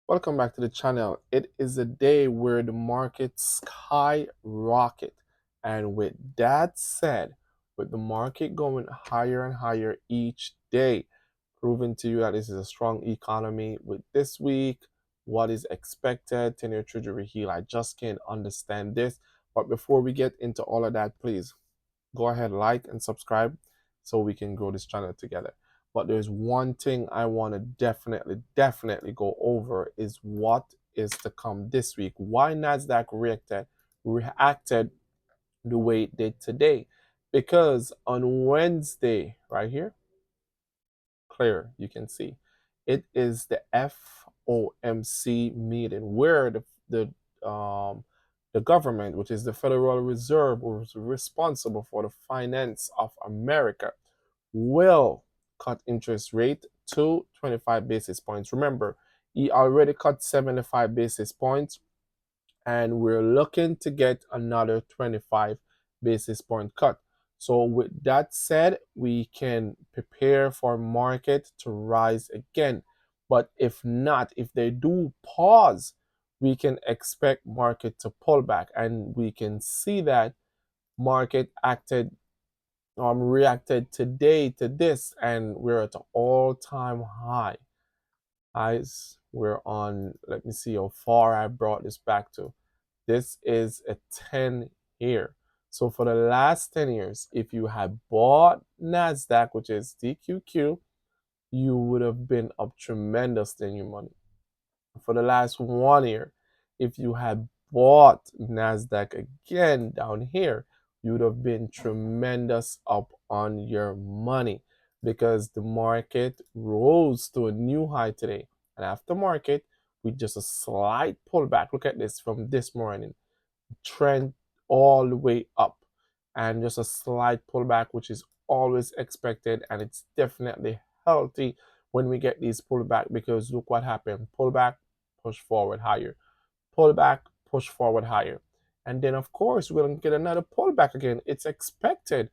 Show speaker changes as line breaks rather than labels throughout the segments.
Welcome back to the channel. It is a day where the market skyrocket. And with that said, with the market going higher and higher each day, proving to you that this is a strong economy with this week, what is expected, 10-year treasury yield. I just can't understand this. But before we get into all of that, please go ahead, like and subscribe so we can grow this channel together. But there's one thing I want to definitely go over is what is to come this week. Why Nasdaq reacted the way it did today? Because on Wednesday, right here, clear, you can see it is the FOMC meeting where the government, which is the Federal Reserve, was responsible for the finance of America, will cut interest rate to 25 basis points. Remember, he already cut 75 basis points, and we're looking to get another 25 basis point cut. So with that said, we can prepare for market to rise again. But if not, if they do pause, we can expect market to pull back, and we can see that market reacted today to this, and we're at an all-time high. Highs, we're on, let me see how far I brought this back to. This is a 10-year. So for the last 10 years, if you had bought NASDAQ, which is TQQ, you would have been up tremendously in your money. For the last 1 year, if you had bought NASDAQ again down here, you would have been tremendous up on your money because the market rose to a new high today. And after market, with just a slight pullback, look at this from this morning, trend all the way up, and just a slight pullback, which is always expected, and it's definitely healthy when we get these pullback, because look what happened. Pullback, push forward higher, pullback, push forward higher, and then of course we're going to get another pullback again. It's expected.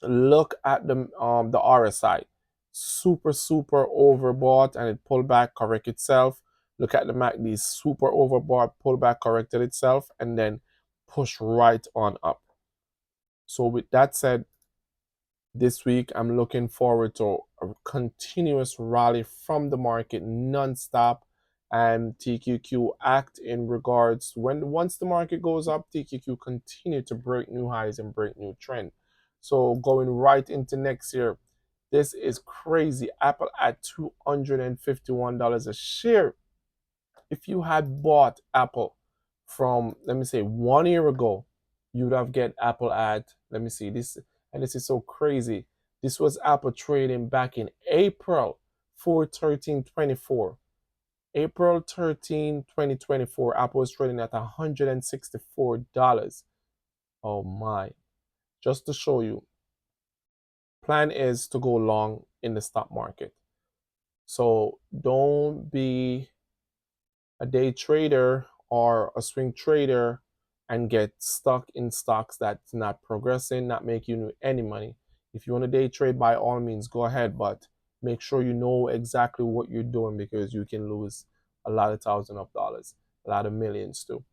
Look at the RSI, super overbought, and it pulled back, correct itself. Look at the MACD, super overbought, pulled back, corrected itself, and then push right on up. So with that said, this week I'm looking forward to a continuous rally from the market non-stop, and TQQ act in regards when once the market goes up, TQQ continue to break new highs and break new trend. So going right into next year, this is crazy. Apple at $251 a share. If you had bought Apple from, let me say, 1 year ago, you would have get Apple at, let me see this, and this is so crazy. This was Apple trading back in April 4/13/24. April 13, 2024, Apple was trading at $164. Oh my. Just to show you, plan is to go long in the stock market. So don't be a day trader or a swing trader and get stuck in stocks that's not progressing, not making you any money. If you want to day trade, by all means, go ahead, but make sure you know exactly what you're doing, because you can lose a lot of thousands of dollars, a lot of millions too.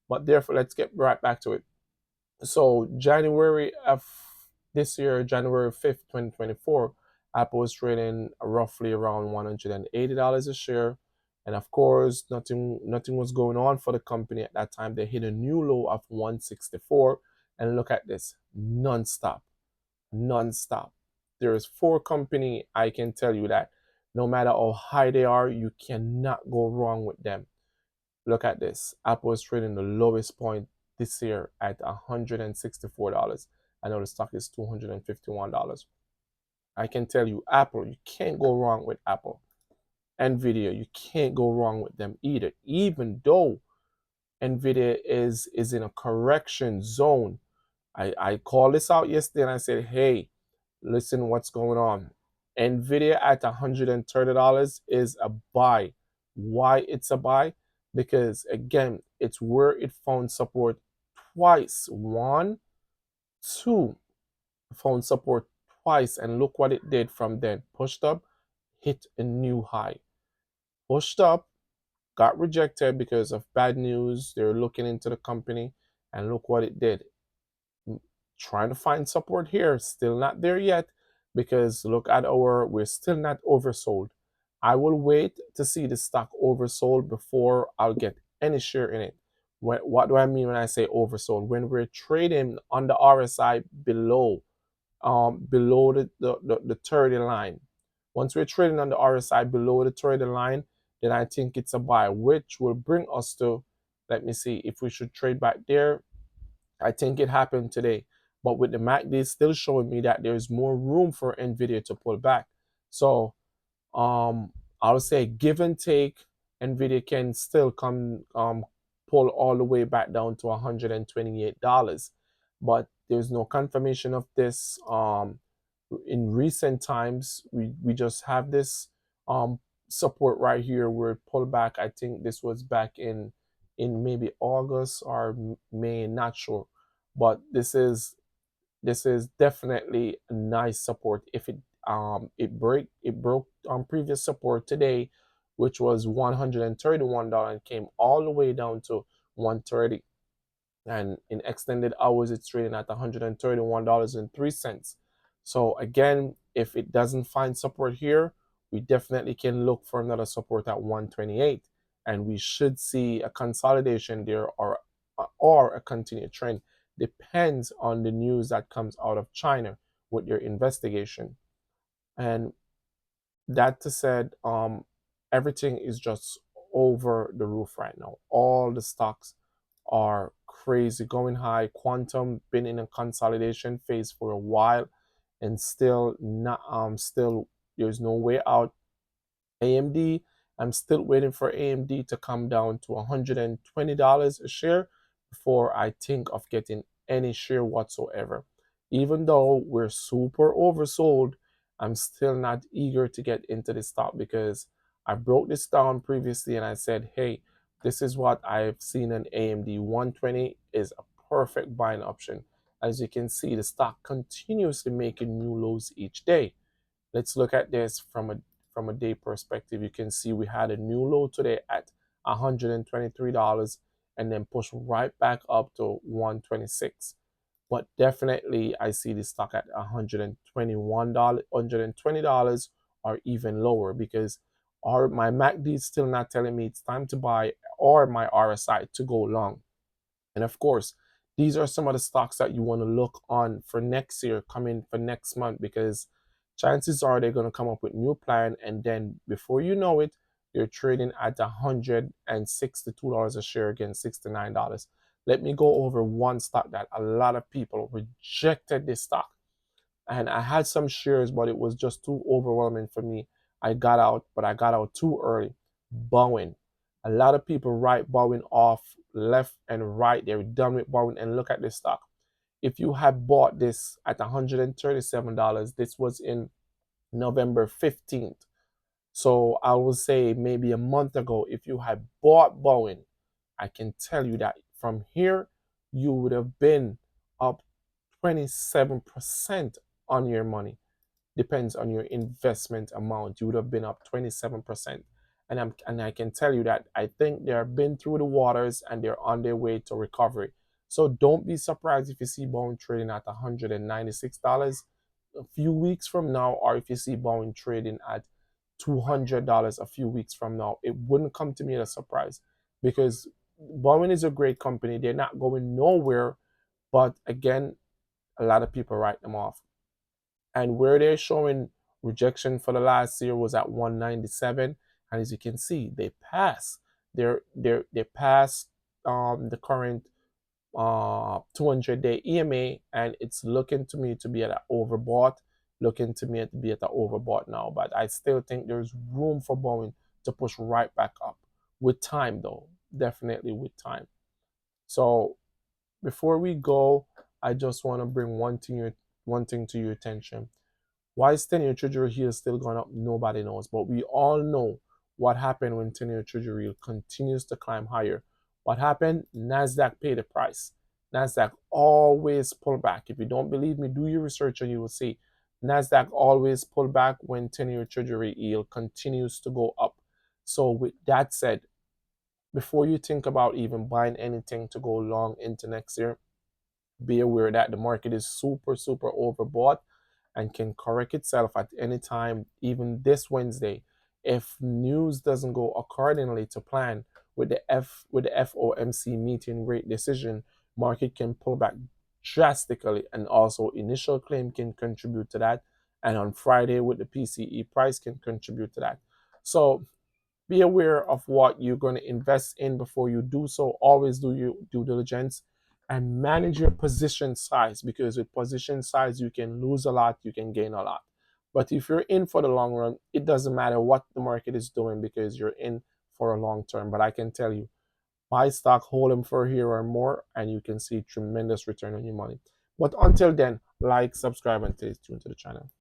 But therefore, let's get right back to it. So January of this year, January 5th, 2024, Apple was trading roughly around $180 a share. And of course, nothing was going on for the company at that time. They hit a new low of 164. And look at this, non-stop, non-stop. There is four company, I can tell you that no matter how high they are, you cannot go wrong with them. Look at this. Apple is trading the lowest point this year at $164. I know the stock is $251. I can tell you, Apple, you can't go wrong with Apple. Nvidia, you can't go wrong with them either. Even though Nvidia is in a correction zone. I called this out yesterday and I said, hey, listen what's going on. Nvidia at $130 is a buy. Why it's a buy? Because again, it's where it found support twice. One, two, found support twice, and look what it did from then. Pushed up, hit a new high. Pushed up, got rejected because of bad news. They're looking into the company, and look what it did. Trying to find support here, still not there yet, because look at we're still not oversold. I will wait to see the stock oversold before I'll get any share in it. What do I mean when I say oversold? When we're trading on the RSI below the 30 line. Once we're trading on the RSI below the 30 line, then I think it's a buy, which will bring us to, let me see, if we should trade back there. I think it happened today. But with the MACD still showing me that there's more room for NVIDIA to pull back. So I would say give and take, NVIDIA can still come pull all the way back down to $128. But there's no confirmation of this. In recent times, we just have this um, support right here where it pulled back. I think this was back in maybe August or May, not sure. But this is definitely a nice support. If it broke previous support today, which was $131 and came all the way down to 130. And in extended hours, it's trading at $131.03. So again, if it doesn't find support here, we definitely can look for another support at 128, and we should see a consolidation there, or a continued trend. Depends on the news that comes out of China with their investigation. And that said, everything is just over the roof right now. All the stocks are crazy, going high. Quantum been in a consolidation phase for a while, and still not still there's no way out. AMD, I'm still waiting for AMD to come down to $120 a share before I think of getting any share whatsoever. Even though we're super oversold, I'm still not eager to get into this stock, because I broke this down previously and I said, hey, this is what I've seen in AMD. 120 is a perfect buying option. As you can see, the stock continuously making new lows each day. Let's look at this from a day perspective. You can see we had a new low today at $123, and then push right back up to 126. But definitely I see the stock at $121, $120 or even lower, because my MACD is still not telling me it's time to buy, or my RSI to go long. And of course, these are some of the stocks that you want to look on for next year, coming for next month, because chances are they're going to come up with new plan, and then before you know it, you're trading at $162 a share against $69. Let me go over one stock that a lot of people rejected this stock. And I had some shares, but it was just too overwhelming for me. I got out, but I got out too early. Boeing. A lot of people write Boeing off left and right. They're done with Boeing. And look at this stock. If you had bought this at $137, this was in November 15th. So I would say maybe a month ago, if you had bought Boeing, I can tell you that from here, you would have been up 27% on your money. Depends on your investment amount. You would have been up 27%. And I can tell you that I think they have been through the waters and they're on their way to recovery. So don't be surprised if you see Boeing trading at $196 a few weeks from now, or if you see Boeing trading at $200 a few weeks from now. It wouldn't come to me as a surprise, because Boeing is a great company. They're not going nowhere, but again, a lot of people write them off. And where they're showing rejection for the last year was at 197, and as you can see, they passed. They passed the current 200-day EMA, and it's looking to me to be at an overbought. Looking to me to be at an overbought now, but I still think there's room for Boeing to push right back up with time, though. Definitely with time. So before we go, I just want to bring one thing to your attention. Why is 10-year Treasury yield still going up? Nobody knows. But we all know what happened when 10-year Treasury yield continues to climb higher. What happened? NASDAQ paid the price. NASDAQ always pull back. If you don't believe me, do your research and you will see. NASDAQ always pull back when 10-year Treasury yield continues to go up. So with that said, before you think about even buying anything to go long into next year, be aware that the market is super, super overbought and can correct itself at any time, even this Wednesday. If news doesn't go accordingly to plan with the FOMC meeting rate decision, market can pull back drastically, and also initial claim can contribute to that. And on Friday with the PCE price can contribute to that. So be aware of what you're going to invest in before you do so. Always do your due diligence and manage your position size, because with position size, you can lose a lot, you can gain a lot. But if you're in for the long run, it doesn't matter what the market is doing because you're in for a long term. But I can tell you, buy stock, hold them for a year or more, and you can see tremendous return on your money. But until then, like, subscribe, and stay tuned to the channel.